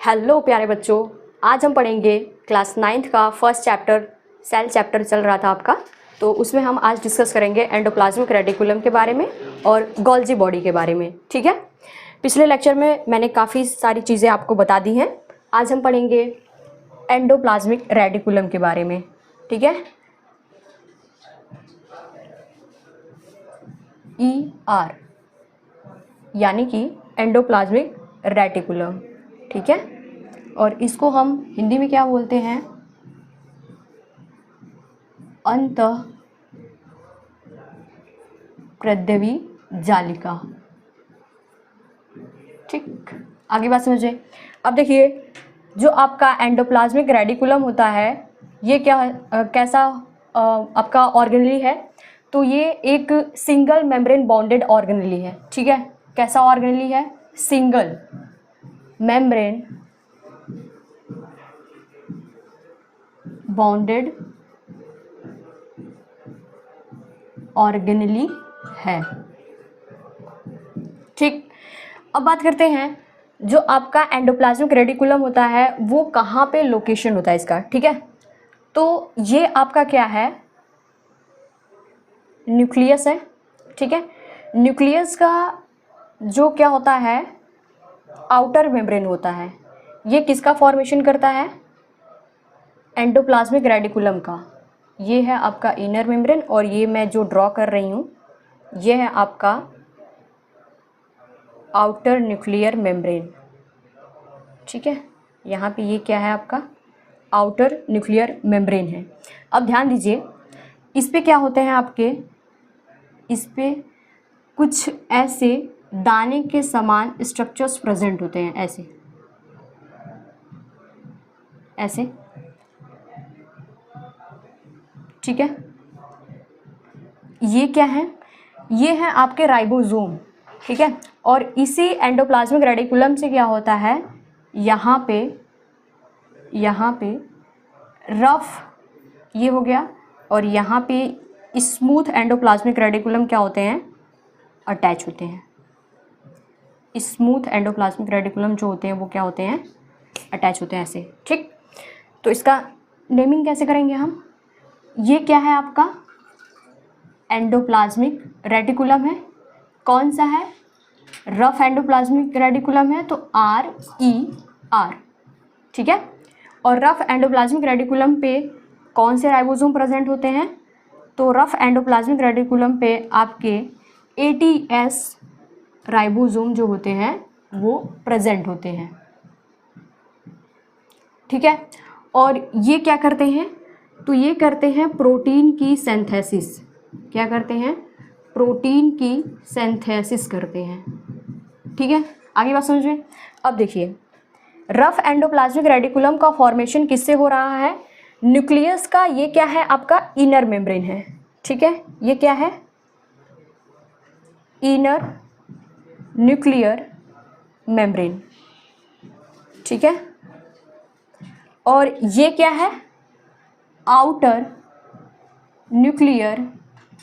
Hello प्यारे बच्चों, आज हम पढ़ेंगे क्लास 9th का फर्स्ट चैप्टर सेल चैप्टर चल रहा था आपका। तो उसमें हम आज डिस्कस करेंगे एंडोप्लाज्मिक रेटिकुलम के बारे में और गोल्जी बॉडी के बारे में। ठीक है, पिछले लेक्चर में मैंने काफ़ी सारी चीज़ें आपको बता दी हैं। आज हम पढ़ेंगे एंडोप्लाज्मिक रेटिकुलम के बारे में। ठीक है, ER यानी कि एंडोप्लाज्मिक रेटिकुलम। ठीक है, और इसको हम हिंदी में क्या बोलते हैं? अंतःकृद्यवी जालिका। ठीक, आगे बात समझिए। अब देखिए, जो आपका एंडोप्लाज्मिक रेटिकुलम होता है ये कैसा आपका ऑर्गेनेली है? तो ये एक सिंगल मेम्ब्रेन बॉन्डेड ऑर्गेनेली है। ठीक है, कैसा ऑर्गेनेली है? सिंगल मेम्ब्रेन बॉन्डेड ऑर्गेनेली है। ठीक, अब बात करते हैं जो आपका एंडोप्लाज्मिक रेटिकुलम होता है वो कहाँ पे लोकेशन होता है इसका। ठीक है, तो ये आपका क्या है? न्यूक्लियस है। ठीक है, न्यूक्लियस का जो क्या होता है, आउटर मेम्ब्रेन होता है। ये किसका फॉर्मेशन करता है? एंडोप्लाज्मिक रेटिकुलम का। ये है आपका इनर मेम्ब्रेन और ये मैं जो ड्रॉ कर रही हूँ ये है आपका आउटर न्यूक्लियर मेम्ब्रेन। ठीक है, यहाँ पे ये क्या है आपका? आउटर न्यूक्लियर मेम्ब्रेन है। अब ध्यान दीजिए, इस पे क्या होते हैं आपके? इस पे कुछ ऐसे दाने के समान स्ट्रक्चर्स प्रेजेंट होते हैं, ऐसे ऐसे। ठीक है, ये क्या है? ये है आपके राइबोसोम। ठीक है, और इसी एंडोप्लाज्मिक रेटिकुलम से क्या होता है, यहाँ पे रफ ये हो गया और यहाँ पे स्मूथ एंडोप्लाज्मिक रेटिकुलम क्या होते हैं? अटैच होते हैं। स्मूथ एंडोप्लाज्मिक रेटिकुलम जो होते हैं वो क्या होते हैं? अटैच होते हैं ऐसे। ठीक, तो इसका नेमिंग कैसे करेंगे हम? ये क्या है आपका? एंडोप्लाज्मिक रेटिकुलम है। कौन सा है? रफ एंडोप्लाज्मिक रेटिकुलम है, तो RER। ठीक है, और रफ एंडोप्लाज्मिक रेटिकुलम पे कौन से राइबोसोम प्रेजेंट होते हैं? तो रफ एंडोप्लाज्मिक रेटिकुलम पे आपके ATS राइबोसोम जो होते हैं वो प्रेजेंट होते हैं। ठीक है, और ये क्या करते हैं? तो ये करते हैं प्रोटीन की सिंथेसिस। क्या करते हैं? प्रोटीन की सिंथेसिस करते हैं। ठीक है, आगे बात समझिए। अब देखिए, रफ एंडोप्लाज्मिक रेटिकुलम का फॉर्मेशन किससे हो रहा है? न्यूक्लियस का। ये क्या है आपका? इनर मेम्ब्रेन है। ठीक है, ये क्या है? Inner nuclear membrane. ठीक है, और ये क्या है? आउटर न्यूक्लियर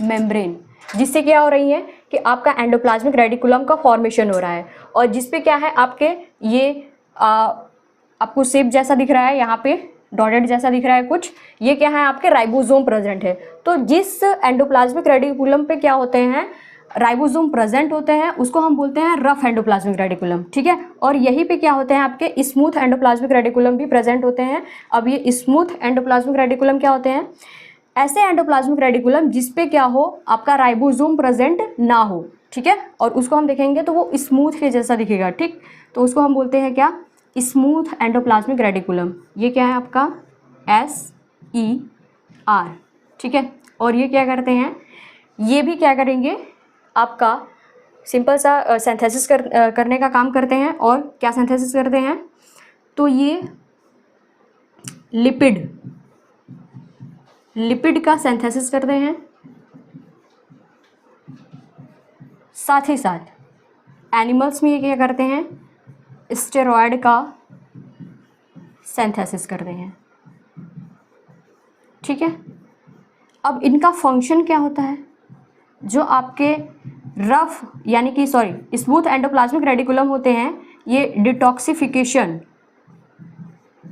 मेम्ब्रेन, जिससे क्या हो रही है कि आपका एंडोप्लाज्मिक रेटिकुलम का फॉर्मेशन हो रहा है और जिसपे क्या है आपके ये आपको शेप जैसा दिख रहा है, यहाँ पे डॉटेड जैसा दिख रहा है कुछ। ये क्या है आपके? राइबोसोम प्रेजेंट है। तो जिस एंडोप्लाज्मिक रेटिकुलम पे क्या होते हैं? राइबोसोम प्रेजेंट होते हैं, उसको हम बोलते हैं रफ एंडोप्लाज्मिक रेटिकुलम। ठीक है, और यहीं पे क्या होते हैं आपके? स्मूथ एंडोप्लाज्मिक रेटिकुलम भी प्रेजेंट होते हैं। अब ये स्मूथ एंडोप्लाज्मिक रेटिकुलम क्या होते हैं? ऐसे एंडोप्लाज्मिक रेटिकुलम जिसपे क्या हो आपका? राइबोसोम प्रेजेंट ना हो। ठीक है, और उसको हम देखेंगे तो वो स्मूथ के जैसा दिखेगा। ठीक, तो उसको हम बोलते हैं क्या? Smooth endoplasmic reticulum. ये क्या है आपका? SER। ठीक है, और ये क्या करते हैं? ये भी क्या करेंगे आपका? सिंपल सा सिंथेसिस करने का काम करते हैं। और क्या सिंथेसिस करते हैं? तो ये लिपिड का सिंथेसिस करते हैं। साथ ही साथ एनिमल्स में ये क्या करते हैं? स्टेरॉयड का सिंथेसिस करते हैं। ठीक है, अब इनका फंक्शन क्या होता है? जो आपके रफ यानी कि स्मूथ एंडोप्लाज्मिक रेटिकुलम होते हैं, ये डिटॉक्सिफिकेशन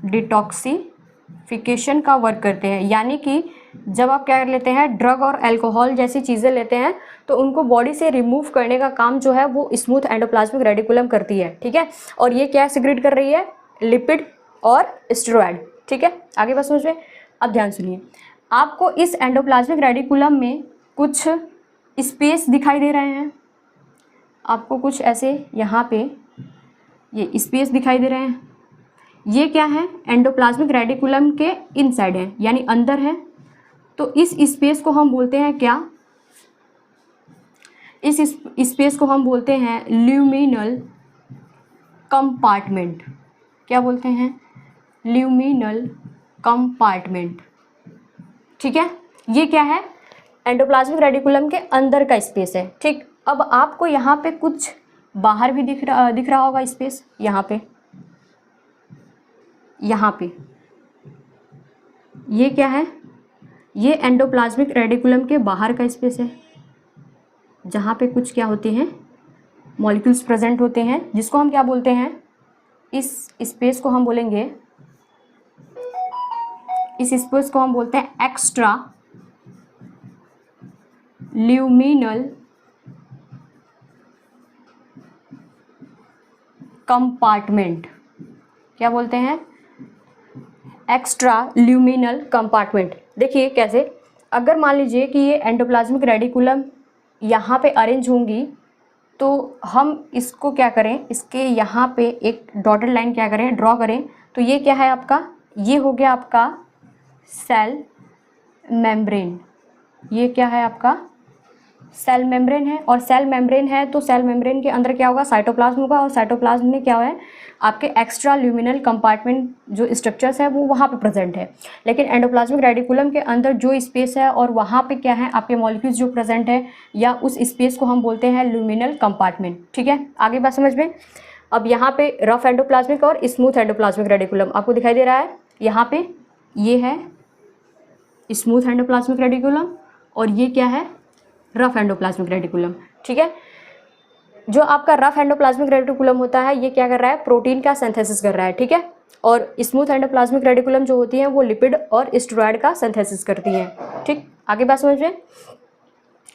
डिटॉक्सिफिकेशन का वर्क करते हैं। यानी कि जब आप क्या कर लेते हैं, ड्रग और अल्कोहल जैसी चीज़ें लेते हैं तो उनको बॉडी से रिमूव करने का काम जो है वो स्मूथ एंडोप्लाज्मिक रेडिकुलम करती है, ठीक है। और ये क्या सिक्रीट कर रही है, लिपिड और स्टेरॉयड, ठीक है। आगे बात समझ में। अब ध्यान सुनिए, आपको इस एंडोप्लाज्मिक रेडिकुलम में कुछ स्पेस दिखाई दे रहे हैं, आपको कुछ ऐसे यहाँ पे ये स्पेस दिखाई दे रहे हैं। ये क्या है, एंडोप्लाज्मिक रेडिकुलम के इनसाइड है, यानी अंदर है। तो इस स्पेस को हम बोलते हैं क्या, इस स्पेस को हम बोलते हैं ल्यूमिनल कंपार्टमेंट। क्या बोलते हैं, ल्यूमिनल कंपार्टमेंट, ठीक है। ये क्या है, एंडोप्लाज्मिक रेडिकुलम के अंदर का स्पेस है, ठीक। अब आपको यहाँ पे कुछ बाहर भी दिख रहा होगा स्पेस, यहाँ पे ये क्या है, ये एंडोप्लाज्मिक रेडिकुलम के बाहर का स्पेस है, जहाँ पे कुछ क्या होते हैं, मॉलिक्यूल्स प्रेजेंट होते हैं, जिसको हम क्या बोलते हैं, इस स्पेस को हम बोलेंगे, इस स्पेस को हम बोलते हैं एक्स्ट्रा ल्यूमिनल कंपार्टमेंट। क्या बोलते हैं, एक्स्ट्रा ल्यूमिनल कंपार्टमेंट। देखिए कैसे, अगर मान लीजिए कि ये एंडोप्लाज्मिक रेडिकुलम यहाँ पे अरेंज होंगी तो हम इसको क्या करें, इसके यहाँ पे एक डॉटेड लाइन क्या करें, ड्रॉ करें। तो ये क्या है आपका, ये हो गया आपका सेल मेम्ब्रेन। ये क्या है आपका, सेल मेम्ब्रेन है। और सेल मेम्ब्रेन है तो सेल मेम्ब्रेन के अंदर क्या होगा, साइटोप्लाज्म होगा। और साइटोप्लाज्म में क्या है, आपके एक्स्ट्रा ल्यूमिनल कंपार्टमेंट जो स्ट्रक्चर्स है वो वहाँ पे प्रेजेंट है। लेकिन एंडोप्लाज्मिक रेडिकुलम के अंदर जो स्पेस है और वहाँ पे क्या है, आपके मॉलिक्यूल्स जो प्रेजेंट है, या उस स्पेस को हम बोलते हैं ल्यूमिनल कंपार्टमेंट, ठीक है। आगे बात समझ में। अब यहाँ पे रफ एंडोप्लाज्मिक और स्मूथ एंडोप्लाज्मिक रेडिकुलम आपको दिखाई दे रहा है। यहाँ पे ये है स्मूथ एंडोप्लाज्मिक रेडिकुलम और ये क्या है, रफ एंडोप्लाज्मिक रेडिकुलम, ठीक है। जो आपका रफ एंडोप्लाज्मिक रेडिकुलम होता है ये क्या कर रहा है, प्रोटीन का सिंथेसिस कर रहा है, ठीक है। और स्मूथ एंडोप्लाज्मिक रेडिकुलम जो होती है वो लिपिड और स्टेरॉयड का सिंथेसिस करती है, ठीक। आगे बात समझ में।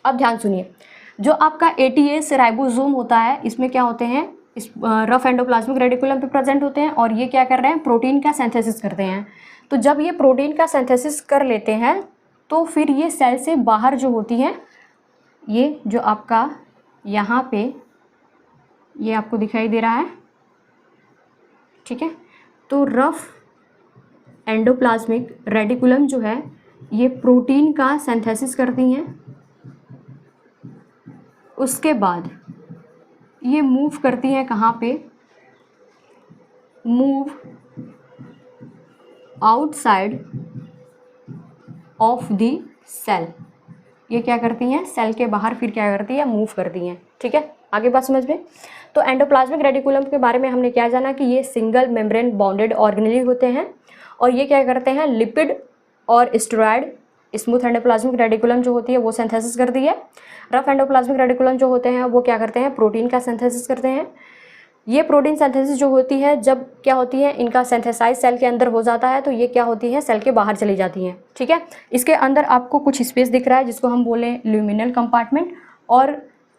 अब ध्यान सुनिए, जो आपका एटीएस राइबोसोम होता है, इसमें क्या होते हैं, इस रफ एंडोप्लाज्मिक रेडिकुलम पे प्रेजेंट होते हैं और ये क्या कर रहे हैं, प्रोटीन का सिंथेसिस करते हैं। तो जब ये प्रोटीन का सिंथेसिस कर लेते हैं तो फिर ये सेल से बाहर जो होती हैं, ये जो आपका यहाँ पे ये आपको दिखाई दे रहा है, ठीक है। तो रफ एंडोप्लाज्मिक रेडिकुलम जो है ये प्रोटीन का सिंथेसिस करती हैं, उसके बाद ये मूव करती हैं कहाँ पे, move outside of the cell. ये क्या करती हैं, सेल के बाहर फिर क्या करती है, मूव करती हैं, ठीक है। आगे बात समझ में। तो एंडोप्लाज्मिक रेडिकुलम के बारे में हमने क्या जाना कि ये सिंगल मेम्ब्रेन बाउंडेड ऑर्गेनेली होते हैं और ये क्या करते हैं, लिपिड और स्टेरॉयड। स्मूथ एंडोप्लाज्मिक रेडिकुलम जो होती है वो सिंथेसिस करती है। रफ एंडोप्लाज्मिक रेडिकुलम जो होते हैं वो क्या करते हैं, प्रोटीन का सिंथेसिस करते हैं। ये प्रोटीन सिंथेसिस जो होती है, जब क्या होती है, इनका सिंथेसाइज सेल के अंदर हो जाता है तो ये क्या होती है, सेल के बाहर चली जाती हैं, ठीक है। इसके अंदर आपको कुछ स्पेस दिख रहा है जिसको हम बोले ल्यूमिनल कंपार्टमेंट, और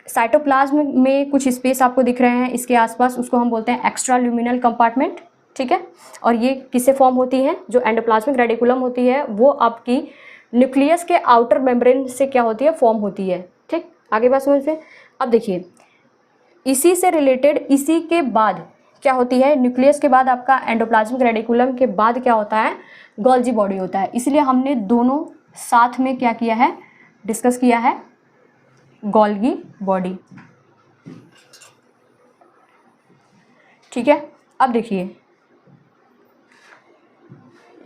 साइटोप्लाज्म में कुछ स्पेस आपको दिख रहे हैं इसके आसपास, उसको हम बोलते हैं एक्स्ट्रा ल्यूमिनल कंपार्टमेंट, ठीक है। और ये किससे फॉर्म होती है, जो एंडोप्लाज्मिक रेडिकुलम होती है वो आपकी न्यूक्लियस के आउटर मेम्ब्रेन से क्या होती है, फॉर्म होती है, ठीक। आगे बात समझते हैं। अब देखिए, इसी से रिलेटेड इसी के बाद क्या होती है, न्यूक्लियस के बाद आपका एंडोप्लाज्मिक रेडिकुलम के बाद क्या होता है, गोल्जी बॉडी होता है। इसलिए हमने दोनों साथ में क्या किया है, डिस्कस किया है, गोल्गी बॉडी, ठीक है। अब देखिए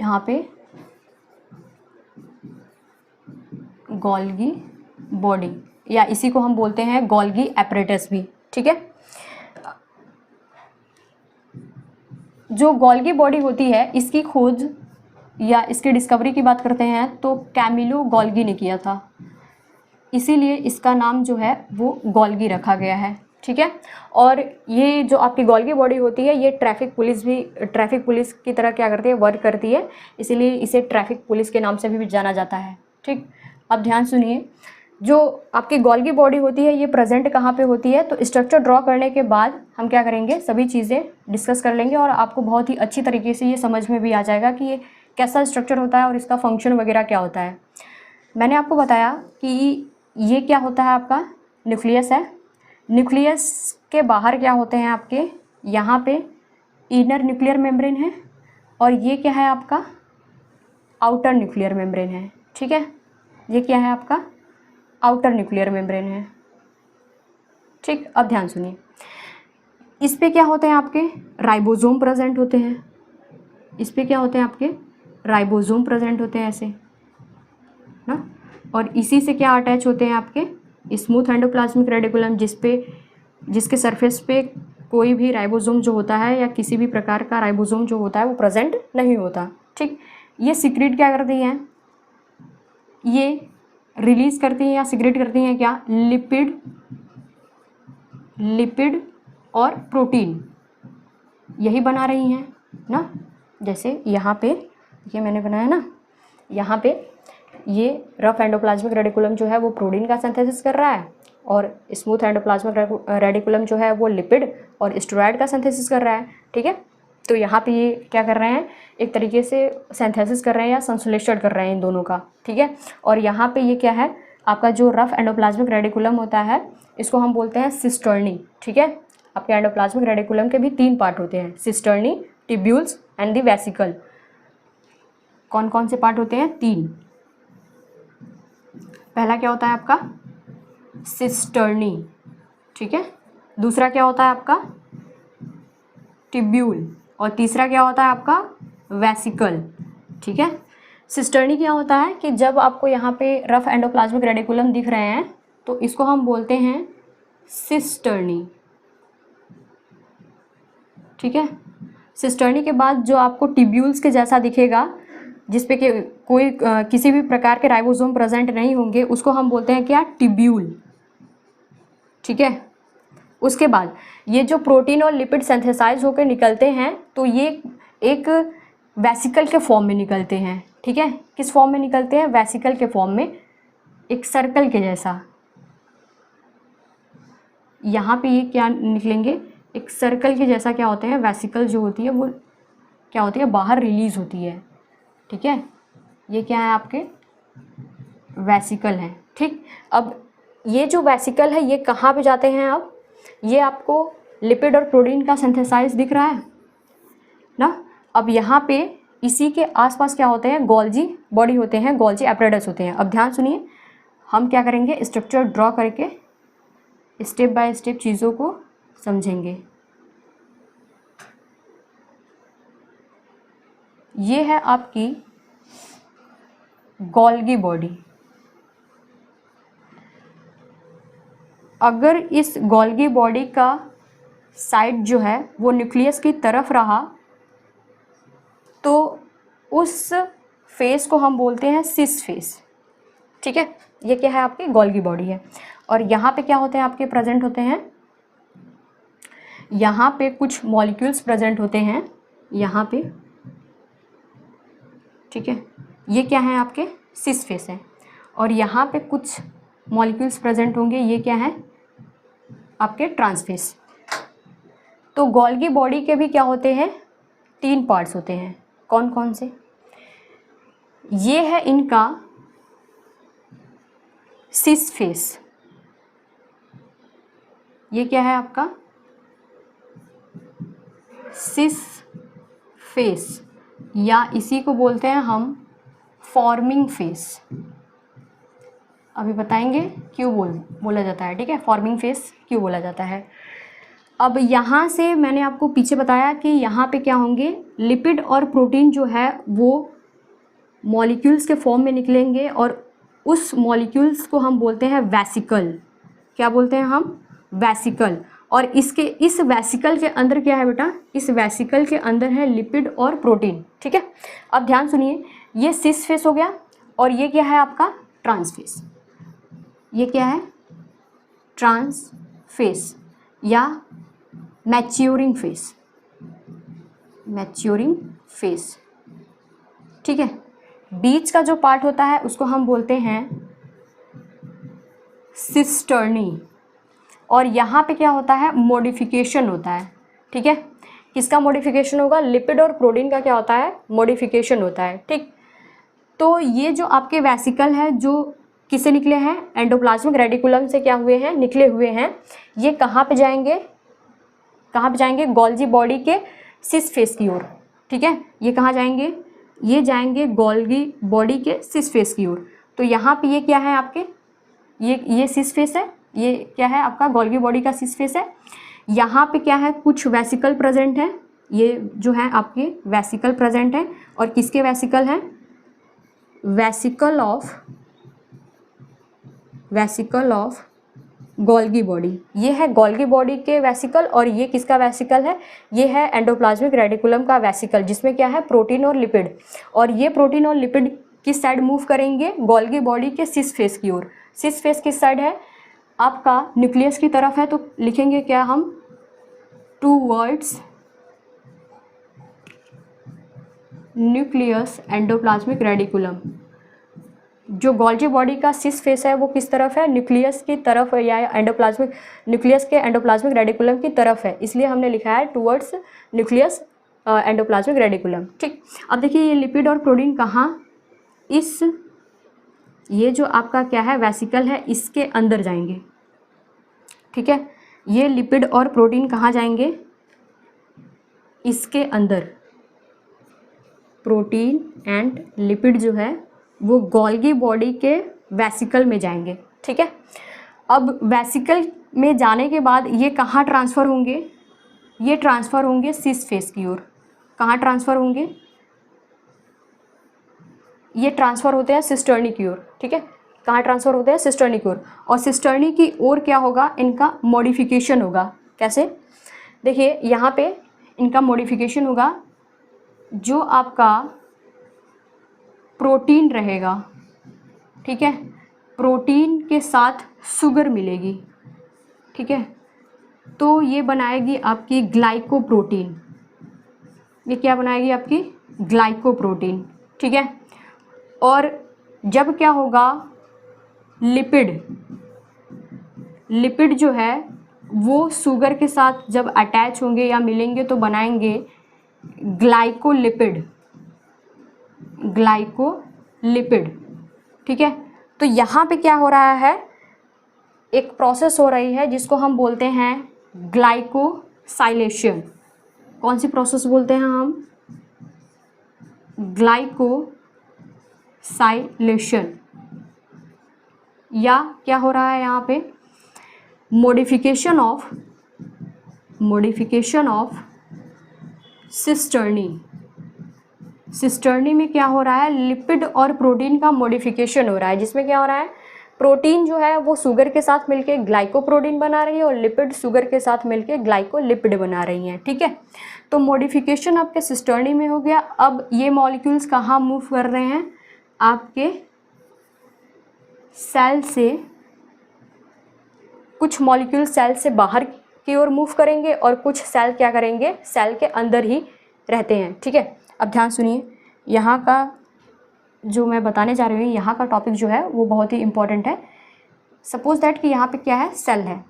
यहाँ पे गोल्गी बॉडी, या इसी को हम बोलते हैं गोल्गी एपरेटस भी, ठीक है। जो गोल्गी बॉडी होती है इसकी खोज या इसकी डिस्कवरी की बात करते हैं तो कैमिलो गोल्गी ने किया था, इसीलिए इसका नाम जो है वो गोल्गी रखा गया है, ठीक है। और ये जो आपकी गोल्गी बॉडी होती है ये ट्रैफिक पुलिस की तरह क्या करती है, वर्क करती है, इसीलिए इसे ट्रैफिक पुलिस के नाम से भी जाना जाता है। ठीक, अब ध्यान सुनिए, जो आपकी गोल्गी बॉडी होती है ये प्रेजेंट कहाँ पे होती है, तो स्ट्रक्चर ड्रॉ करने के बाद हम क्या करेंगे, सभी चीज़ें डिस्कस कर लेंगे और आपको बहुत ही अच्छी तरीके से ये समझ में भी आ जाएगा कि ये कैसा स्ट्रक्चर होता है और इसका फंक्शन वगैरह क्या होता है। मैंने आपको बताया कि ये क्या होता है, आपका न्यूक्लियस है। न्यूक्लियस के बाहर क्या होते हैं आपके, यहाँ पे इनर न्यूक्लियर मेम्ब्रेन है और ये क्या है आपका, आउटर न्यूक्लियर मेम्ब्रेन है। ठीक है, ये क्या है आपका, आउटर न्यूक्लियर मेम्ब्रेन है। ठीक, अब ध्यान सुनिए, इस पे क्या होते हैं आपके, राइबोसोम प्रेजेंट होते हैं। इस पे क्या होते हैं आपके, राइबोसोम प्रेजेंट होते हैं ऐसे ना, और इसी से क्या अटैच होते हैं आपके, स्मूथ एंडोप्लाज्मिक रेडिकुलम, जिसके सरफेस पे कोई भी राइबोसोम जो होता है या किसी भी प्रकार का राइबोसोम जो होता है वो प्रेजेंट नहीं होता। ठीक, ये सीक्रेट क्या करती हैं, ये रिलीज करती हैं या सीक्रेट करती हैं क्या, लिपिड और प्रोटीन, यही बना रही हैं ना। जैसे यहाँ पे ये मैंने बनाया ना, यहाँ पे ये रफ एंडोप्लाज्मिक रेडिकुलम जो है वो प्रोटीन का सिंथेसिस कर रहा है और स्मूथ एंडोप्लाज्मिक रेडिकुलम जो है वो लिपिड और स्टेरॉइड का सिंथेसिस कर रहा है। ठीक है, तो यहाँ पे ये क्या कर रहे हैं, एक तरीके से सिंथेसिस कर रहे हैं या संश्लेषण कर रहे हैं इन दोनों का। ठीक है, और यहाँ पे ये क्या है, आपका जो रफ एंडोप्लाज्मिक रेडिकुलम होता है इसको हम बोलते हैं सिस्टर्नी। ठीक है, आपके एंडोप्लाज्मिक रेडिकुलम के भी 3 पार्ट होते हैं, cisternae, tubules and the vesicle. कौन कौन से पार्ट होते हैं, 3। पहला क्या होता है आपका, सिस्टर्नी। ठीक है, दूसरा क्या होता है आपका, ट्यूब्यूल, और तीसरा क्या होता है आपका, वेसिकल। ठीक है, सिस्टर्नी क्या होता है कि जब आपको यहाँ पे रफ एंडोप्लाज्मिक रेडिकुलम दिख रहे हैं तो इसको हम बोलते हैं सिस्टर्नी। ठीक है, सिस्टर्नी के बाद जो आपको ट्यूब्यूल्स के जैसा दिखेगा, जिसपे कि कोई किसी भी प्रकार के राइबोसोम प्रेजेंट नहीं होंगे, उसको हम बोलते हैं क्या, ट्यूब्यूल। ठीक है, उसके बाद ये जो प्रोटीन और लिपिड सिंथेसाइज होकर निकलते हैं तो ये एक वेसिकल के फॉर्म में निकलते हैं। ठीक है, किस फॉर्म में निकलते हैं, वेसिकल के फॉर्म में, एक सर्कल के जैसा। यहाँ पे ये क्या निकलेंगे, एक सर्कल के जैसा क्या होते हैं, वेसिकल जो होती है वो क्या होती है, बाहर रिलीज होती है। ठीक है, ये क्या है आपके, वेसिकल है। ठीक, अब ये जो वेसिकल है ये कहाँ पे जाते हैं, अब ये आपको लिपिड और प्रोटीन का सिंथेसाइज दिख रहा है ना। अब यहाँ पे इसी के आसपास क्या होते हैं, गोल्जी बॉडी होते हैं, गोल्जी एपरेटस होते हैं। अब ध्यान सुनिए, हम क्या करेंगे, स्ट्रक्चर ड्रॉ करके स्टेप बाय स्टेप चीज़ों को समझेंगे। ये है आपकी गोल्गी बॉडी। अगर इस गोल्गी बॉडी का साइड जो है वो न्यूक्लियस की तरफ रहा तो उस फेस को हम बोलते हैं सिस फेस। ठीक है, ये क्या है, आपकी गोल्गी बॉडी है। और यहाँ पे क्या होते हैं, आपके प्रेजेंट होते हैं, यहाँ पे कुछ मॉलिक्यूल्स प्रेजेंट होते हैं यहाँ पे। ठीक है, ये क्या है, आपके सिस फेस है। और यहाँ पे कुछ मॉलिक्यूल्स प्रेजेंट होंगे, ये क्या है, आपके ट्रांसफेस। तो गोल्गी बॉडी के भी क्या होते हैं, 3 पार्ट्स होते हैं। कौन कौन से, ये है इनका सिस फेस। ये क्या है आपका, सिस फेस, या इसी को बोलते हैं हम फॉर्मिंग फेस। अभी बताएंगे क्यों बोला जाता है। ठीक है, फॉर्मिंग फेस क्यों बोला जाता है। अब यहाँ से मैंने आपको पीछे बताया कि यहाँ पे क्या होंगे, लिपिड और प्रोटीन जो है वो मॉलिक्यूल्स के फॉर्म में निकलेंगे और उस मॉलिक्यूल्स को हम बोलते हैं वेसिकल। क्या बोलते हैं हम, वेसिकल। और इस वेसिकल के अंदर क्या है बेटा, इस वेसिकल के अंदर है लिपिड और प्रोटीन। ठीक है, अब ध्यान सुनिए, ये सिस फेस हो गया और ये क्या है आपका, ट्रांस फेस। ये क्या है, ट्रांस फेस। या मैच्योरिंग फेस, मैच्योरिंग फेस, ठीक है। बीच का जो पार्ट होता है उसको हम बोलते हैं सिस्टर्नी, और यहाँ पे क्या होता है, मॉडिफिकेशन होता है, ठीक है। किसका मॉडिफिकेशन होगा, लिपिड और प्रोटीन का क्या होता है, मॉडिफिकेशन होता है, ठीक। तो ये जो आपके वेसिकल है जो किससे निकले हैं, एंडोप्लाज्मिक रेडिकुलम से क्या हुए हैं, निकले हुए हैं। ये कहाँ पे जाएंगे, कहाँ पे जाएंगे, गोल्गी बॉडी के सिस फेस की ओर, ठीक है। ये कहाँ जाएंगे, ये जाएंगे गोल्गी बॉडी के सिस फेस की ओर। तो यहाँ पे ये क्या है आपके, ये सिस फेस है, ये क्या है आपका, गोल्गी बॉडी का सिस फेस है। यहाँ पे क्या है, कुछ वेसिकल प्रेजेंट है, ये जो है आपके वेसिकल प्रेजेंट है। और किसके वेसिकल हैं, वेसिकल ऑफ गोल्गी बॉडी, ये है गोल्गी बॉडी के वेसिकल। और ये किसका वेसिकल है, ये है एंडोप्लाज्मिक रेडिकुलम का वेसिकल, जिसमें क्या है, प्रोटीन और लिपिड। और ये प्रोटीन और लिपिड किस साइड मूव करेंगे, गोल्गी बॉडी के सिस फेस की ओर। सिस फेस किस साइड है आपका, न्यूक्लियस की तरफ है, तो लिखेंगे क्या हम, टूवर्ड्स न्यूक्लियस एंडोप्लाज्मिक रेडिकुलम। जो गोल्गी बॉडी का सिस फेस है वो किस तरफ है, न्यूक्लियस की तरफ है, या एंडोप्लाज्मिक, न्यूक्लियस के एंडोप्लाज्मिक रेडिकुलम की तरफ है, इसलिए हमने लिखा है टुवर्ड्स न्यूक्लियस एंडोप्लाज्मिक रेडिकुलम, ठीक। अब देखिए ये लिपिड और प्रोटीन कहाँ, इस, ये जो आपका क्या है वेसिकल है, इसके अंदर जाएंगे, ठीक है। ये लिपिड और प्रोटीन कहाँ जाएंगे, इसके अंदर, प्रोटीन एंड लिपिड जो है वो गोल्गी बॉडी के वेसिकल में जाएंगे, ठीक है। अब वेसिकल में जाने के बाद ये कहाँ ट्रांसफ़र होंगे, ये ट्रांसफ़र होंगे सिस फेस की ओर। कहाँ ट्रांसफ़र होंगे, ये ट्रांसफ़र होते हैं सिस्टर्नी की ओर, ठीक है। कहाँ ट्रांसफ़र होते हैं, सिस्टर्नी की ओर। और सिस्टर्नी की ओर क्या होगा, इनका मॉडिफिकेशन होगा। कैसे, देखिए यहाँ पे इनका मॉडिफिकेशन होगा, जो आपका प्रोटीन रहेगा, ठीक है, प्रोटीन के साथ शुगर मिलेगी, ठीक है, तो ये बनाएगी आपकी ग्लाइकोप्रोटीन। ये क्या बनाएगी आपकी, ग्लाइकोप्रोटीन, ठीक है। और जब क्या होगा, लिपिड जो है वो शुगर के साथ जब अटैच होंगे या मिलेंगे तो बनाएंगे ग्लाइकोलिपिड, ठीक है। तो यहाँ पे क्या हो रहा है, एक प्रोसेस हो रही है जिसको हम बोलते हैं ग्लाइकोसाइलेशन। कौन सी प्रोसेस बोलते हैं हम, ग्लाइकोसाइलेशन। या क्या हो रहा है यहाँ पे, मॉडिफिकेशन ऑफ सिस्टर्नी में क्या हो रहा है, लिपिड और प्रोटीन का मॉडिफिकेशन हो रहा है, जिसमें क्या हो रहा है, प्रोटीन जो है वो शुगर के साथ मिलके ग्लाइकोप्रोटीन बना रही है और लिपिड शुगर के साथ मिलके ग्लाइकोलिपिड बना रही हैं, ठीक है। तो मॉडिफिकेशन आपके सिस्टर्नी में हो गया। अब ये मॉलिक्यूल्स कहाँ मूव कर रहे हैं, आपके सेल से, कुछ मॉलिक्यूल सेल से बाहर की ओर मूव करेंगे और कुछ सेल क्या करेंगे, सेल के अंदर ही रहते हैं, ठीक है। अब ध्यान सुनिए, यहाँ का जो मैं बताने जा रही हूँ, यहाँ का टॉपिक जो है वो बहुत ही इम्पॉर्टेंट है। सपोज दैट कि यहाँ पे क्या है, सेल है,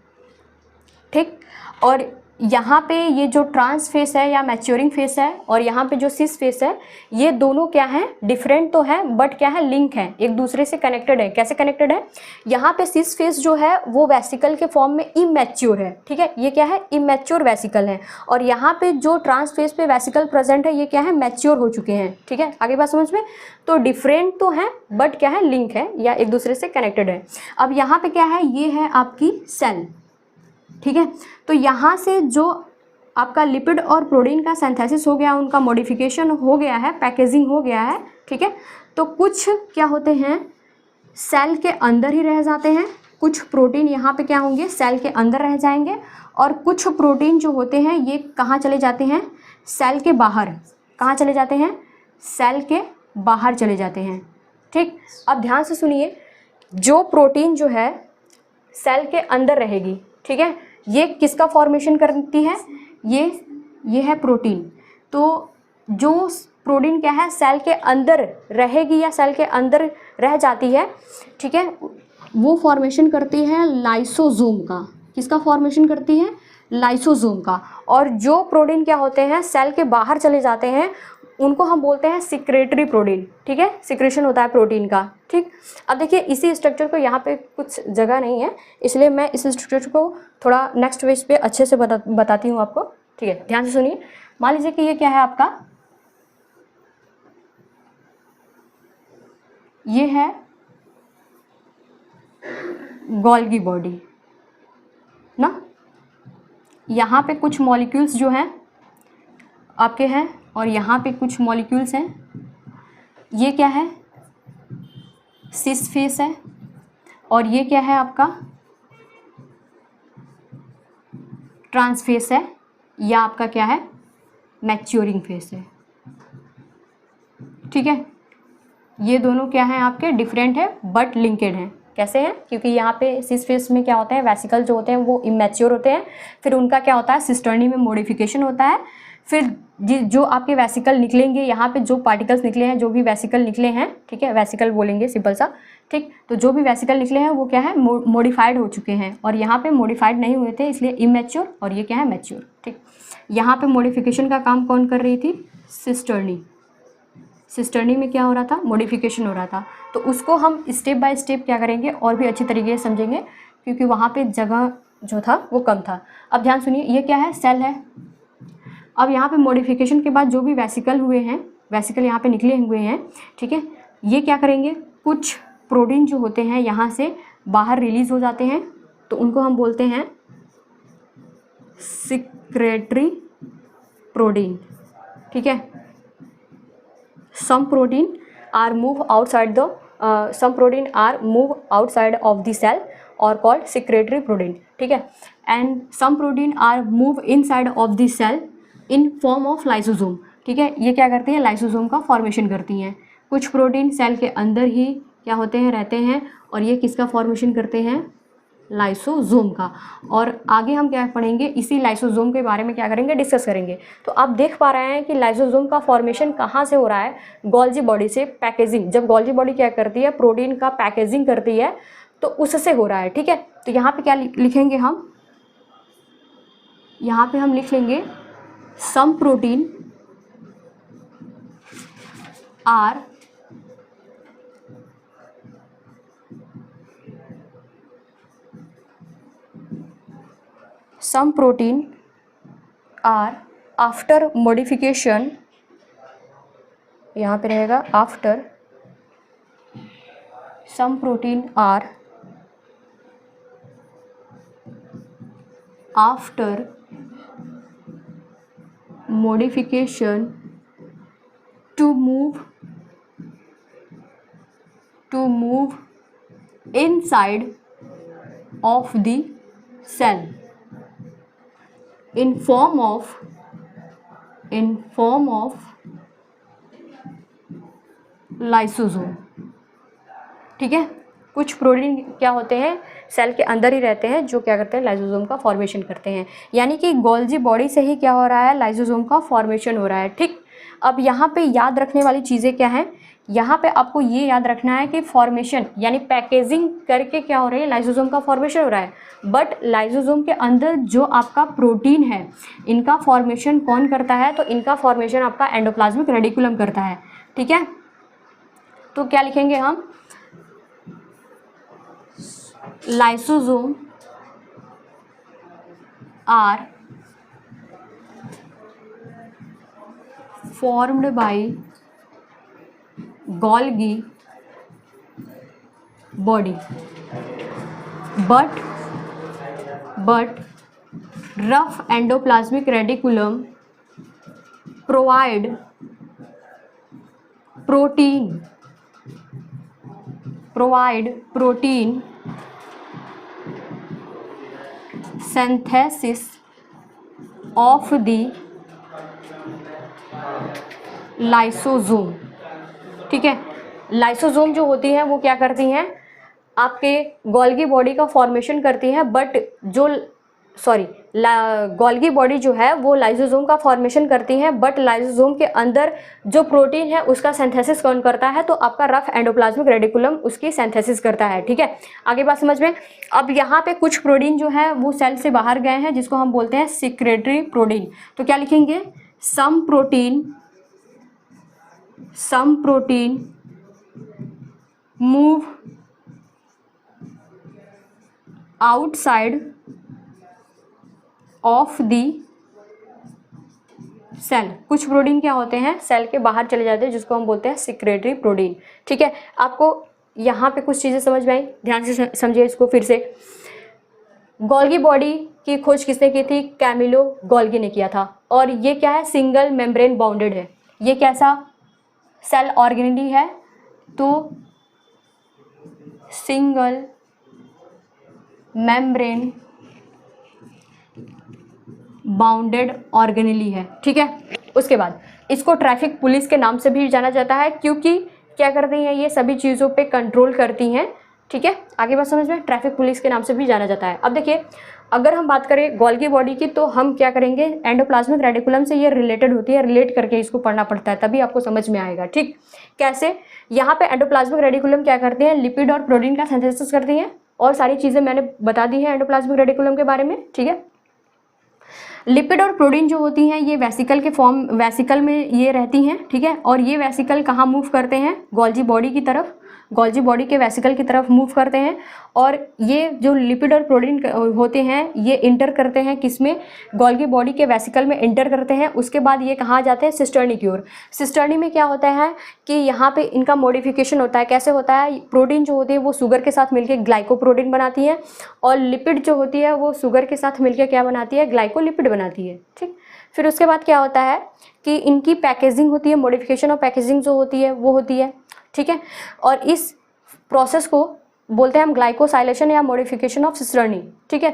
ठीक। और यहाँ पे ये जो ट्रांस फेस है या मैच्योरिंग फेस है और यहाँ पे जो सिस फेस है, ये दोनों क्या है, डिफरेंट तो है बट क्या है, लिंक है, एक दूसरे से कनेक्टेड है। कैसे कनेक्टेड है, यहाँ पे सिस फेस जो है वो वेसिकल के फॉर्म में इमैच्योर है, ठीक है, ये क्या है, इमैच्योर वेसिकल है। और यहाँ पे जो ट्रांस फेस पे वेसिकल प्रेजेंट है, ये क्या है, मैच्योर हो चुके हैं, ठीक है। आगे बात समझ में, तो डिफरेंट तो है बट क्या है, लिंक है या एक दूसरे से कनेक्टेड है। अब यहाँ पे क्या है, ये है आपकी सेल, ठीक है। तो यहाँ से जो आपका लिपिड और प्रोटीन का सिंथेसिस हो गया, उनका मॉडिफिकेशन हो गया है, पैकेजिंग हो गया है, ठीक है। तो कुछ क्या होते हैं, सेल के अंदर ही रह जाते हैं, कुछ प्रोटीन यहाँ पे क्या होंगे, सेल के अंदर रह जाएंगे, और कुछ प्रोटीन जो होते हैं ये कहाँ चले जाते हैं, सेल के बाहर। कहाँ चले जाते हैं, सेल के बाहर चले जाते हैं, ठीक। अब ध्यान से सुनिए, जो प्रोटीन जो है सेल के अंदर रहेगी, ठीक है, ये किसका फॉर्मेशन करती है, ये है प्रोटीन। तो जो प्रोटीन क्या है, सेल के अंदर रहेगी या सेल के अंदर रह जाती है, ठीक है, वो फॉर्मेशन करती है लाइसोसोम का। किसका फॉर्मेशन करती है, लाइसोसोम का। और जो प्रोटीन क्या होते हैं, सेल के बाहर चले जाते हैं, उनको हम बोलते हैं सिक्रेटरी प्रोटीन, ठीक है, सिक्रेशन होता है प्रोटीन का, ठीक। अब देखिए इसी स्ट्रक्चर को, यहाँ पे कुछ जगह नहीं है इसलिए मैं इस स्ट्रक्चर को थोड़ा नेक्स्ट पेज पे अच्छे से बताती हूँ आपको, ठीक है, ध्यान से सुनिए। मान लीजिए कि ये क्या है आपका, ये है गोल्गी बॉडी ना, यहाँ पे कुछ मॉलिक्यूल्स जो हैं आपके हैं और यहाँ पे कुछ मॉलिक्यूल्स हैं। ये क्या है, सिस फेस है और ये क्या है आपका, ट्रांसफेस है, या आपका क्या है, मैच्योरिंग फेस है, ठीक है। ये दोनों क्या हैं आपके, डिफरेंट है बट लिंकेड हैं। कैसे हैं, क्योंकि यहाँ पे सिस फेस में क्या होता है, वेसिकल जो होते हैं वो इमेच्योर होते हैं, फिर उनका क्या होता है, सिस्टर्नी में मॉडिफिकेशन होता है, फिर जो आपके वेसिकल निकलेंगे, यहाँ पे जो पार्टिकल्स निकले हैं, जो भी वेसिकल निकले हैं, ठीक है, वेसिकल बोलेंगे सिंपल सा, ठीक। तो जो भी वेसिकल निकले हैं वो क्या है, मॉडिफाइड हो चुके हैं, और यहाँ पे मॉडिफाइड नहीं हुए थे इसलिए इमेच्योर, और ये क्या है, मैच्योर, ठीक। यहाँ पे मॉडिफिकेशन का काम कौन कर रही थी, सिस्टर्नी। सिस्टर्नी में क्या हो रहा था, मॉडिफिकेशन हो रहा था। तो उसको हम स्टेप बाय स्टेप क्या करेंगे और भी अच्छी तरीके से समझेंगे, क्योंकि वहाँ पे जगह जो था वो कम था। अब ध्यान सुनिए, ये क्या है, सेल है। अब यहाँ पे मॉडिफिकेशन के बाद जो भी वेसिकल हुए हैं, वेसिकल यहाँ पे निकले हुए हैं, ठीक है, ये क्या करेंगे, कुछ प्रोटीन जो होते हैं यहाँ से बाहर रिलीज हो जाते हैं, तो उनको हम बोलते हैं सिक्रेटरी प्रोटीन, ठीक है। some protein are move outside of the cell or called secretory protein, ठीक है, and some protein are move inside of the cell in form of lysosome, ठीक है। ये क्या करती है, लाइसोसोम का फॉर्मेशन करती हैं। कुछ प्रोटीन सेल के अंदर ही क्या होते हैं, रहते हैं, और ये किसका फॉर्मेशन करते हैं, लाइसोसोम का। और आगे हम क्या पढ़ेंगे, इसी लाइसोसोम के बारे में क्या करेंगे, डिस्कस करेंगे। तो आप देख पा रहे हैं कि लाइसोसोम का फॉर्मेशन कहाँ से हो रहा है, गोल्जी बॉडी से। पैकेजिंग, जब गोल्जी बॉडी क्या करती है, प्रोटीन का पैकेजिंग करती है, तो उससे हो रहा है, ठीक है। तो यहाँ पे क्या लिखेंगे हम, यहाँ पे हम लिख लेंगे some protein are some protein are after modification, यहाँ पे रहेगा after, some protein are after modification to move inside of the cell in form of lysosome, ठीक है। कुछ प्रोटीन क्या होते हैं, सेल के अंदर ही रहते हैं, जो क्या करते हैं, लाइसोसोम का फॉर्मेशन करते हैं। यानी कि गोल्जी बॉडी से ही क्या हो रहा है, लाइसोसोम का फॉर्मेशन हो रहा है, ठीक। अब यहाँ पे याद रखने वाली चीज़ें क्या हैं, यहाँ पे आपको ये याद रखना है कि फॉर्मेशन यानी पैकेजिंग करके क्या हो रही है, लाइसोसोम का फॉर्मेशन हो रहा है। बट लाइसोसोम के अंदर जो आपका प्रोटीन है, इनका फॉर्मेशन कौन करता है, तो इनका फॉर्मेशन आपका एंडोप्लाज्मिक रेडिकुलम करता है, ठीक है। तो क्या लिखेंगे हम, lysosome are formed by Golgi body, but rough endoplasmic reticulum provide protein synthesis of the lysosome, ठीक है। लाइसोसोम जो होती है वो क्या करती हैं, आपके गोल्गी बॉडी का फॉर्मेशन करती हैं, बट जो सॉरी गोल्गी बॉडी जो है वो लाइसोसोम का फॉर्मेशन करती है, बट लाइसोसोम के अंदर जो प्रोटीन है उसका सिंथेसिस कौन करता है? तो आपका रफ एंडोप्लाज्मिक रेडिकुलम उसकी सिंथेसिस करता है। ठीक है, आगे बात समझ में। अब यहाँ पे कुछ प्रोटीन जो है वो सेल से बाहर गए हैं, जिसको हम बोलते हैं सिक्रेटरी प्रोटीन। तो क्या लिखेंगे? Some protein move outside of the cell. कुछ प्रोटीन क्या होते हैं? सेल के बाहर चले जाते हैं, जिसको हम बोलते हैं सिक्रेटरी प्रोटीन। ठीक है, आपको यहाँ पे कुछ चीज़ें समझ में आई? ध्यान से समझिए इसको फिर से। गोल्गी बॉडी की खोज किसने की थी? कैमिलो गोल्गी ने किया था। और ये क्या है? सिंगल मेम्ब्रेन बाउंडेड है। ये कैसा सेल ऑर्गेनेली है? तो सिंगल मेम्ब्रेन बाउंडेड ऑर्गेनेली है। ठीक है, उसके बाद इसको ट्रैफिक पुलिस के नाम से भी जाना जाता है, क्योंकि क्या करती हैं? ये सभी चीज़ों पे कंट्रोल करती हैं। ठीक है, आगे बात समझ में। ट्रैफिक पुलिस के नाम से भी जाना जाता है। अब देखिए, अगर हम बात करें गोल्गी बॉडी की, तो हम क्या करेंगे? एंडोप्लाज्मिक रेडिकुलम से ये रिलेटेड होती है, रिलेट करके इसको पढ़ना पड़ता है, तभी आपको समझ में आएगा। ठीक, कैसे? यहाँ पे एंडोप्लाज्मिक रेडिकुलम क्या करते हैं? लिपिड और प्रोटीन का सिंथेसिस करती हैं, और सारी चीज़ें मैंने बता दी हैं एंडोप्लाज्मिक रेडिकुलम के बारे में। ठीक है, लिपिड और प्रोटीन जो होती हैं ये वेसिकल में ये रहती हैं। ठीक है, और ये वेसिकल कहाँ मूव करते हैं? गोल्गी बॉडी की तरफ, गोल्गी बॉडी के वेसिकल की तरफ मूव करते हैं। और ये जो लिपिड और प्रोटीन होते हैं ये इंटर करते हैं किसमें? गोल्गी बॉडी के वेसिकल में इंटर करते हैं। उसके बाद ये कहाँ जाते हैं? सिस्टर्नी की ओर। सिस्टर्नी में क्या होता है कि यहाँ पे इनका मॉडिफिकेशन होता है। कैसे होता है? प्रोटीन जो होती है वो शुगर के साथ मिलकर ग्लाइकोप्रोटीन बनाती है, और लिपिड जो होती है वो शुगर के साथ मिलकर क्या बनाती है? ग्लाइकोलिपिड बनाती है। ठीक, फिर उसके बाद क्या होता है कि इनकी पैकेजिंग होती है, मॉडिफिकेशन ऑफ पैकेजिंग जो होती है वो होती है। ठीक है, और इस प्रोसेस को बोलते हैं हम ग्लाइकोसाइलेशन या मॉडिफिकेशन ऑफ सिस्टर्नी। ठीक है,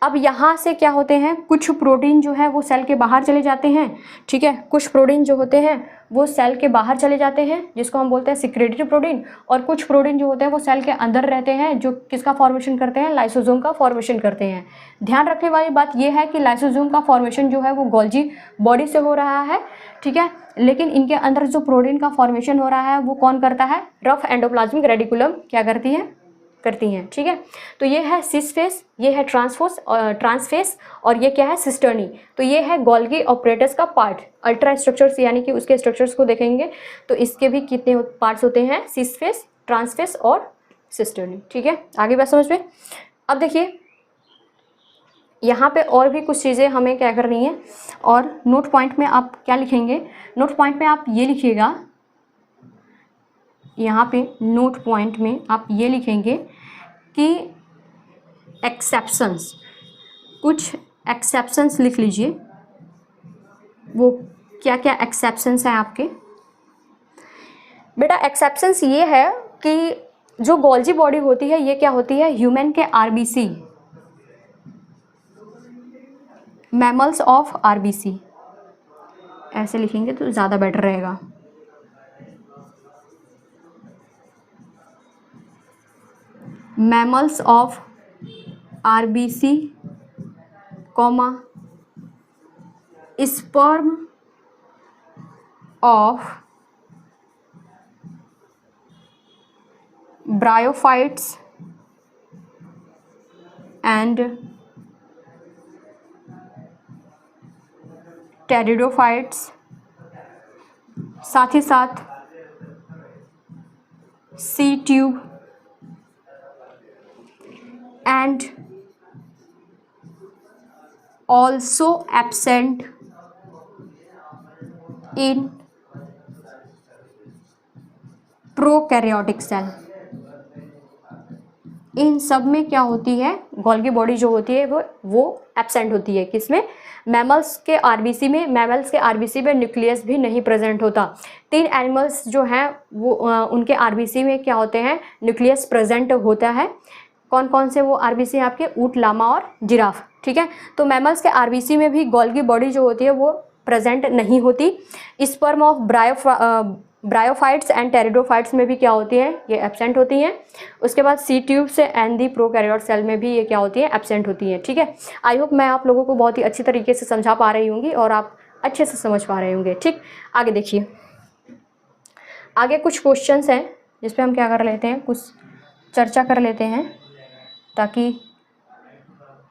अब यहाँ से क्या होते हैं? कुछ प्रोटीन जो है वो सेल के बाहर चले जाते हैं। ठीक है, कुछ प्रोटीन जो होते हैं वो सेल के बाहर चले जाते हैं, जिसको हम बोलते हैं सिक्रेटरी प्रोटीन। और कुछ प्रोटीन जो होते हैं वो सेल के अंदर रहते हैं, जो किसका फॉर्मेशन करते हैं? लाइसोसोम का फॉर्मेशन करते हैं। ध्यान रखने वाली बात यह है कि लाइसोसोम का फॉर्मेशन जो है वो गोल्गी बॉडी से हो रहा है। ठीक है, लेकिन इनके अंदर जो प्रोटीन का फॉर्मेशन हो रहा है वो कौन करता है? रफ एंडोप्लाज्मिक रेडिकुलम क्या करती हैं। ठीक है, तो ये है सिस फेस, ये है ट्रांसफेस, और ये क्या है? सिस्टर्नी। तो ये है गोल्गी ऑपरेटस का पार्ट। अल्ट्रा स्ट्रक्चर्स यानी कि उसके स्ट्रक्चर्स को देखेंगे तो इसके भी कितने पार्ट्स होते हैं? सिस फेस, ट्रांसफेस और सिस्टर्नी। ठीक है, आगे बात समझ में। अब देखिए यहाँ पे और भी कुछ चीज़ें हमें क्या करनी है, और नोट पॉइंट में आप क्या लिखेंगे? नोट पॉइंट में आप ये लिखिएगा, यहाँ पे नोट पॉइंट में आप ये लिखेंगे कि एक्सेप्शंस, कुछ एक्सेप्शंस लिख लीजिए। वो क्या क्या एक्सेप्शंस हैं आपके? बेटा एक्सेप्शंस ये है कि जो गोल्गी बॉडी होती है ये क्या होती है? ह्यूमन के आरबीसी, मैमल्स ऑफ आरबीसी, ऐसे लिखेंगे तो ज़्यादा बेटर रहेगा। Mammals of RBC comma sperm of bryophytes and pteridophytes, साथ ही साथ sieve tube and also absent in prokaryotic cell। इन सब में क्या होती है? गोल्गी बॉडी जो होती है वो एब्सेंट होती है। किसमें? मैमल्स के आरबीसी में। मैमल्स के आरबीसी में न्यूक्लियस भी नहीं प्रेजेंट होता। 3 एनिमल्स जो हैं वो उनके आरबीसी में क्या होते हैं? न्यूक्लियस प्रेजेंट होता है। कौन कौन से वो आरबीसी हैं आपके? ऊंट, लामा और जिराफ। ठीक है, तो मैमल्स के आरबीसी में भी गोल्गी बॉडी जो होती है वो प्रेजेंट नहीं होती। Sperm of bryophytes and pteridophytes में भी क्या होती हैं, ये एब्सेंट होती हैं। उसके बाद sieve tubes and the prokaryote cell में भी ये क्या होती है, एब्सेंट होती हैं। ठीक है, आई होप मैं आप लोगों को बहुत ही अच्छी तरीके से समझा पा रही होंगी और आप अच्छे से समझ पा रहे होंगे। ठीक, आगे देखिए, आगे कुछ क्वेश्चंस हैं जिस पे हम क्या कर लेते हैं, कुछ चर्चा कर लेते हैं ताकि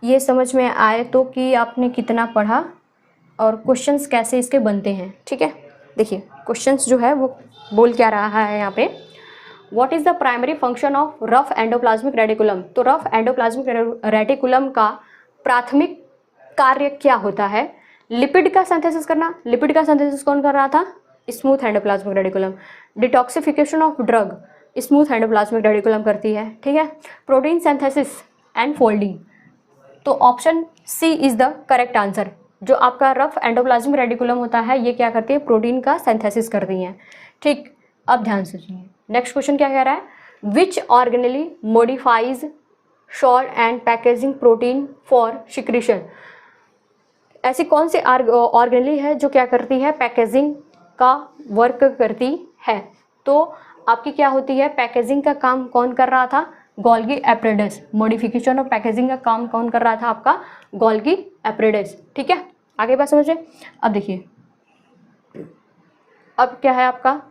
ये समझ में आए तो कि आपने कितना पढ़ा और क्वेश्चंस कैसे इसके बनते हैं। ठीक है, देखिए क्वेश्चंस जो है वो बोल क्या रहा है यहाँ पे, what is the primary function of rough endoplasmic reticulum. तो रफ एंडोप्लाज्मिक रेटिकुलम का प्राथमिक कार्य क्या होता है, लिपिड का सिंथेसिस करना। लिपिड का सिंथेसिस कौन कर रहा था, smooth endoplasmic reticulum. Detoxification of drug, smooth endoplasmic reticulum करती है। ठीक है, प्रोटीन सिंथेसिस एंड फोल्डिंग, तो option C is the correct answer. जो आपका रफ एंडोप्लाज्मिक रेटिकुलम होता है ये क्या करती है, प्रोटीन का सिंथेसिस करती हैं। ठीक, अब ध्यान से सुनिए, नेक्स्ट क्वेश्चन क्या कह रहा है, which organelle modifies sort and packaging protein for secretion. ऐसी कौन सी ऑर्गेनेली है जो क्या करती है, पैकेजिंग का वर्क करती है। तो आपकी क्या होती है, पैकेजिंग का काम कौन कर रहा था, गोल्गी एप्रेडिस। मॉडिफिकेशन ऑफ पैकेजिंग का काम कौन कर रहा था, आपका गोल्गी एप्रेडिस। ठीक है, आगे बात समझे। अब देखिए, अब क्या है आपका,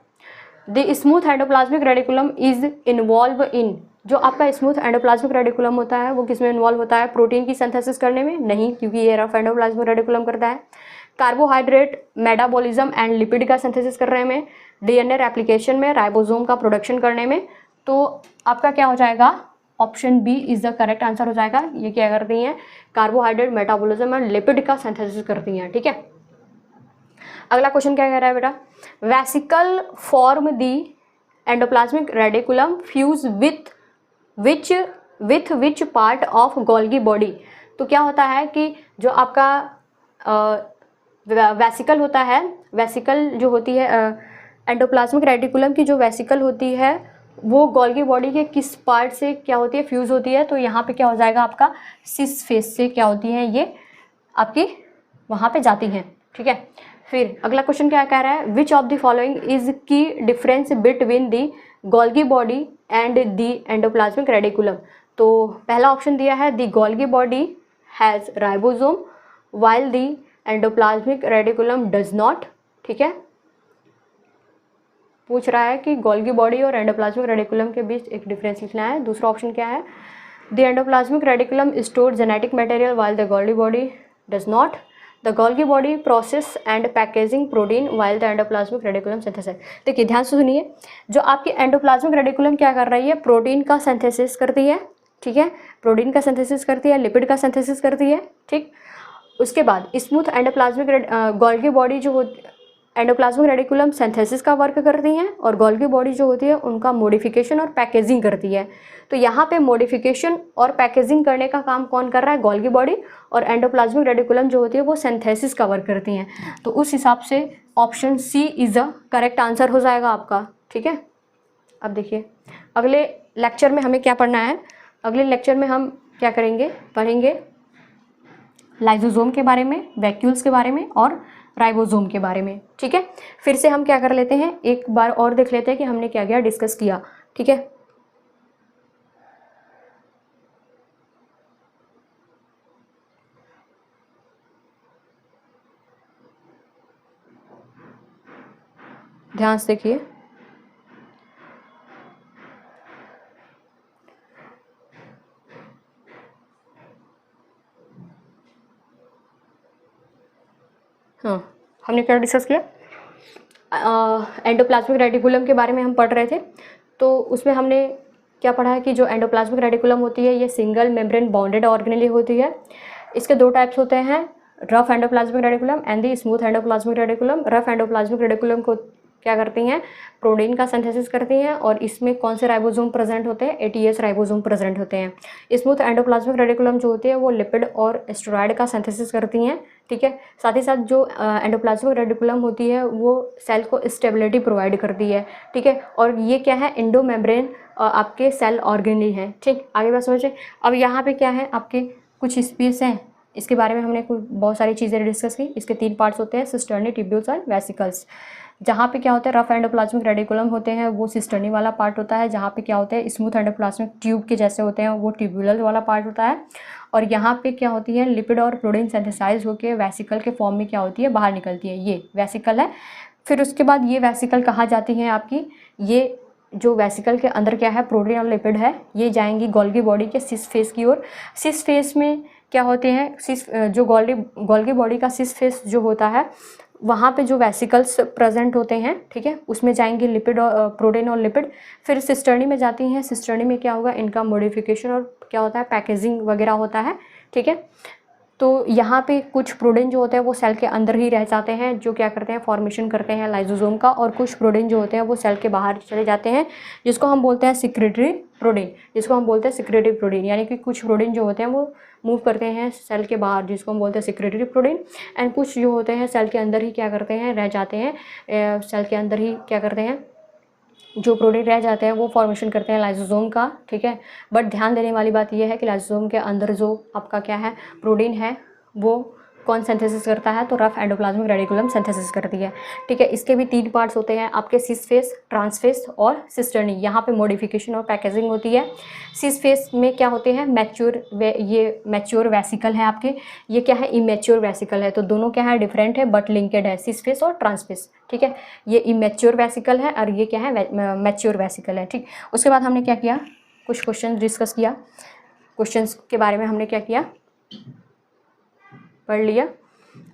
the smooth endoplasmic reticulum is involve in. जो आपका स्मूथ एंडोप्लाज्मिक रेटिकुलम होता है वो किसमें इन्वॉल्व होता है, प्रोटीन की सिंथेसिस करने में नहीं, क्योंकि ये रफ एंडोप्लाज्मिक रेटिकुलम करता है। कार्बोहाइड्रेट मेटाबॉलिज्म एंड लिपिड का सिंथेसिस करने में, डीएनए रेप्लिकेशन में, राइबोसोम का प्रोडक्शन करने में। तो आपका क्या हो जाएगा, option B is the correct answer हो जाएगा। ये क्या करती हैं, कार्बोहाइड्रेट मेटाबॉलिज्म एंड लिपिड का सिंथेसिस करती हैं। ठीक है, अगला क्वेश्चन क्या कह रहा है बेटा, vesicle form the endoplasmic reticulum fuse with which part of Golgi body. तो क्या होता है कि जो आपका वेसिकल होता है, वेसिकल जो होती है एंडोप्लाज्मिक रेटिकुलम की जो वेसिकल होती है वो गोल्गी बॉडी के किस पार्ट से क्या होती है, फ्यूज़ होती है। तो यहाँ पे क्या हो जाएगा आपका, सिस फेस से क्या होती है, ये आपकी वहाँ पे जाती हैं। ठीक है, फिर अगला क्वेश्चन क्या कह रहा है, which of the following is key difference between the Golgi body and the endoplasmic reticulum. तो पहला ऑप्शन दिया है, the Golgi body has ribosome while the endoplasmic reticulum does not. ठीक है, पूछ रहा है कि गोल्गी बॉडी और एंडोप्लाज्मिक रेटिकुलम के बीच एक डिफरेंस लिखना है। दूसरा ऑप्शन क्या है, the endoplasmic reticulum store genetic material while the Golgi body does not. The Golgi body process and packaging protein while the endoplasmic reticulum synthesis. देखिए ध्यान से सुनिए, जो आपकी एंडोप्लाज्मिक रेटिकुलम क्या कर रही है, प्रोटीन का सिंथेसिस करती है। ठीक है, प्रोटीन का सिंथेसिस करती है, लिपिड का सिंथेसिस करती है। ठीक, उसके बाद स्मूथ एंडोप्लाज्मिक गोल्गी बॉडी जो एंडोप्लाज्मिक रेटिकुलम सिंथेसिस का वर्क करती हैं और गोल्गी बॉडी जो होती है उनका मॉडिफिकेशन और पैकेजिंग करती है। तो यहाँ पे मॉडिफिकेशन और पैकेजिंग करने का काम कौन कर रहा है, गोल्गी बॉडी, और एंडोप्लाज्मिक रेटिकुलम जो होती है वो सिंथेसिस का वर्क करती हैं। तो उस हिसाब से option C is the correct answer हो जाएगा आपका। ठीक है, अब देखिए अगले लेक्चर में हमें क्या पढ़ना है, अगले लेक्चर में हम क्या करेंगे, पढ़ेंगे लाइसोसोम के बारे में, वैक्यूल्स के बारे में और राइबोसोम के बारे में। ठीक है, फिर से हम क्या कर लेते हैं, एक बार और देख लेते हैं कि हमने क्या क्या डिस्कस किया। ठीक है, ध्यान से देखिए, हाँ हमने क्या डिस्कस किया, एंडोप्लाज्मिक रेटिकुलम के बारे में हम पढ़ रहे थे। तो उसमें हमने क्या पढ़ा है कि जो एंडोप्लाज्मिक रेटिकुलम होती है ये सिंगल मेम्ब्रेन बाउंडेड ऑर्गेनेली होती है। इसके दो टाइप्स होते हैं, rough endoplasmic reticulum and the smooth endoplasmic reticulum. Rough endoplasmic reticulum को क्या करती हैं, प्रोटीन का सिंथेसिस करती हैं और इसमें कौन से राइबोसोम प्रेजेंट होते हैं, एटीएस राइबोसोम प्रेजेंट होते हैं। स्मूथ एंडोप्लाज्मिक रेटिकुलम जो होती है वो लिपिड और स्टेरॉयड का सिंथेसिस करती हैं। ठीक है, साथ ही साथ जो एंडोप्लाज्मिक रेटिकुलम होती है वो सेल को स्टेबिलिटी प्रोवाइड करती है। ठीक है, और ये क्या है, इंडो मेम्ब्रेन आपके सेल ऑर्गेनेली है। ठीक, आगे बात समझे। अब यहाँ पे क्या है, आपके कुछ स्पेस हैं, इसके बारे में हमने बहुत सारी चीज़ें डिस्कस की। इसके 3 पार्ट्स होते हैं, सिस्टर्नी, ट्यूब्यूल्स और वेसिकल्स। जहाँ पे क्या होता है रफ एंडोप्लाज्मिक रेडिकुलम होते हैं वो सिस्टर्नी वाला पार्ट होता है, जहाँ पे क्या होता है स्मूथ एंडोप्लाज्मिक ट्यूब के जैसे होते हैं वो ट्यूबुलर वाला पार्ट होता है, और यहाँ पे क्या होती है लिपिड और प्रोटीन सिंथेसाइज होकर वेसिकल के फॉर्म में क्या होती है बाहर निकलती है, ये वेसिकल है। फिर उसके बाद ये वेसिकल कहाँ जाती हैं आपकी, ये जो वेसिकल के अंदर क्या है प्रोटीन और लिपिड है ये जाएंगी गोल्गी बॉडी के सिस फेस की ओर। सिस फेस में क्या होते हैं, सिस जो गोल्गी बॉडी का सिस फेस जो होता है वहाँ पे जो वेसिकल्स प्रेजेंट होते हैं, ठीक है, उसमें जाएंगे लिपिड और प्रोटीन और लिपिड। फिर सिस्टर्नी में जाती हैं, सिस्टर्नी में क्या होगा इनका मॉडिफिकेशन और क्या होता है पैकेजिंग वगैरह होता है, ठीक है। तो यहाँ पे कुछ प्रोटीन जो होते हैं वो सेल के अंदर ही रह जाते हैं, जो क्या करते हैं फॉर्मेशन करते हैं लाइसोसोम का, और कुछ प्रोटीन जो होते हैं वो सेल के बाहर चले जाते हैं जिसको हम बोलते हैं सिक्रेटरी प्रोटीन, यानी कि कुछ प्रोटीन जो होते हैं वो मूव करते हैं सेल के बाहर जिसको हम बोलते हैं सिक्रेटरी प्रोटीन, एंड कुछ जो होते हैं सेल के अंदर ही क्या करते हैं रह जाते हैं, सेल के अंदर ही क्या करते हैं जो प्रोटीन रह जाते हैं वो फॉर्मेशन करते हैं लाइसोसोम का, ठीक है। बट ध्यान देने वाली बात यह है कि लाइसोसोम के अंदर जो आपका क्या है प्रोटीन है वो कौन सिंथेसिस करता है, तो रफ एंडोप्लाज्मिक रेडिकुलम सिंथेसिस करती है, ठीक है। इसके भी 3 पार्ट्स होते हैं आपके सिस फेस, ट्रांसफेस और सिस्टर्नी। यहाँ पे मॉडिफिकेशन और पैकेजिंग होती है। सिस फेस में क्या होते हैं ये मैच्योर वेसिकल है आपके, ये क्या है इमेच्योर वेसिकल है, तो दोनों क्या है डिफरेंट है बट लिंकेड है, सिस फेस और ट्रांसफेस, ठीक है। ये इमेच्योर वेसिकल है और ये क्या है मैच्योर वेसिकल है, ठीक। उसके बाद हमने क्या किया, कुछ क्वेश्चन डिस्कस किया, क्वेश्चंस के बारे में हमने क्या किया पढ़ लिया।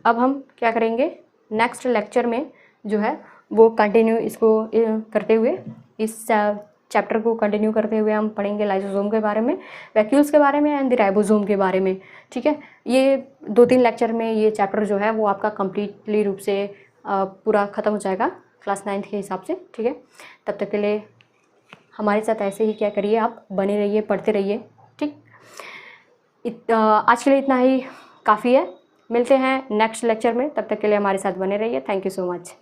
अब हम क्या करेंगे नेक्स्ट लेक्चर में जो है वो कंटिन्यू इसको करते हुए, इस चैप्टर को कंटिन्यू करते हुए हम पढ़ेंगे लाइसोसोम के बारे में, वैक्यूल्स के बारे में एंड द राइबोसोम के बारे में, ठीक है। ये 2-3 लेक्चर में ये चैप्टर जो है वो आपका कम्प्लीटली रूप से पूरा ख़त्म हो जाएगा क्लास 9th के हिसाब से, ठीक है। तब तक के लिए हमारे साथ ऐसे ही क्या करिए, आप बने रहिए, पढ़ते रहिए, ठीक। आज के लिए इतना ही काफ़ी है, मिलते हैं नेक्स्ट लेक्चर में, तब तक के लिए हमारे साथ बने रहिए। Thank you so much.